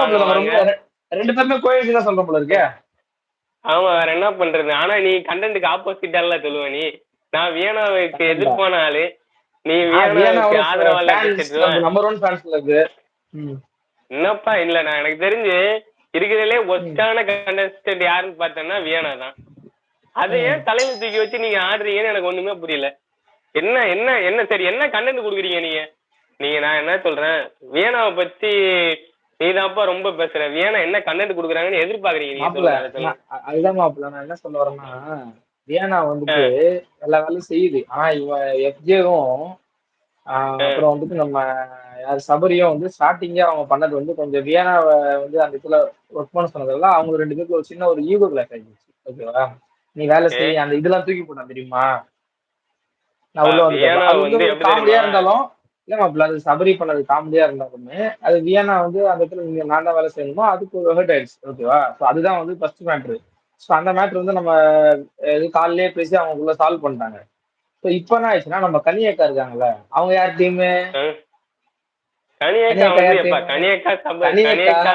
மாப்பிள்ள நம்ம வாங்க. ரொம்ப 2 பேருமே கோயிலுக்கு தான் சொல்றோம் போல இருக்கே. ஆமா, வேற என்ன பண்றது? ஆனா நீ கண்டென்ட்க்கு ஆப்போசிட்டால சொல்லுவ நீ. நான் வியனாவுக்கு கண்டென்ட்டா? எதிர்ப்பான ஆளு. நீ நான் வியனாவுக்கு வியன்னாவோட ஆதரவால ஃபேன்ஸ் பேசிட்டு கிளப் நம்பர் 1 ஃபேன்ஸ் கிளப். ம். என்னப்பா இல்ல நான் எனக்கு தெரிஞ்சு இருக்கிறதுலே ம். ஒஸ்டான கண்டஸ்டன்ட் யாருன்னு பார்த்தேன்னா வியனா தான். அதை ம். ஏன் தலையில தூக்கி வச்சு நீங்க ஆடுறீங்கன்னு எனக்கு ஒண்ணுமே புரியல. என்ன என்ன என்ன சரி என்ன கண்டென்ட் கொடுக்குறீங்க நீங்க? நீங்க நான் என்ன சொல்றேன், வியனாவை பத்தி நீதான்ப்பா ரொம்ப பேசுற. வியனா என்ன கண்டென்ட் கொடுக்குறாங்கன்னு எதிர்பார்க்கறீங்க நீங்க மாப்பிள்ள சொல்லுங்க, அதை சொல்லுங்க. அதுதான் மாப்பிள்ள நான் என்ன சொல்ல வரேன்னா, வியன்னா வந்துட்டு ஆஹ் எல்லா வேலையும் செய்யுது. ஆனா இவன் எஃப்ஜேவும் ஆஹ் அப்புறம் வந்துட்டு நம்ம யார் சபரியும் வந்து ஸ்டார்டிங்கே அவங்க பண்ணது வந்து கொஞ்சம் வியனாவை வந்து அந்த இடத்துல ஒர்க் பண்ண சொன்னதெல்லாம் அவங்க 2 பேருக்கு ஒரு சின்ன ஒரு ஈகோ கிளாஸ் ஆயிடுச்சு. ஓகேவா? நீ வேலை ஓகே. செய், அந்த இதெல்லாம் தூக்கி போட்டான் தெரியுமா? நான் உள்ள வந்துட்டப்ப வியனா அது வந்து வந்து ஒரு எப்படி காமெடியா தெரியுமா? இருந்தாலும் இல்ல மாப்பிள்ள அது சபரி பண்ணது காமெடியா இருந்தாலுமே அது வியன்னா வந்து அந்த இடத்துல நீங்க நான் தான் வேலை செய்யணுமோ அதுக்கு ஒரு ஹர்ட் ஆயிடுச்சு. ஓகேவா? ஸோ அதுதான் வந்து ஃபர்ஸ்ட் மேட்ரு. ஸோ அந்த மேட்ரு வந்து நம்ம இது காலையிலேயே பேசி அவங்களுக்குள்ள சால்வ் பண்ணிட்டாங்க. ஸோ இப்போ என்ன ஆயிடுச்சுன்னா நம்ம கனியக்கா இருக்காங்கல்ல, அவங்க யார் டீமு? கனியக்கா கனியக்கா வந்து யார் எப்பா டீமு? கனியக்கா கனியக்கா கனியக்கா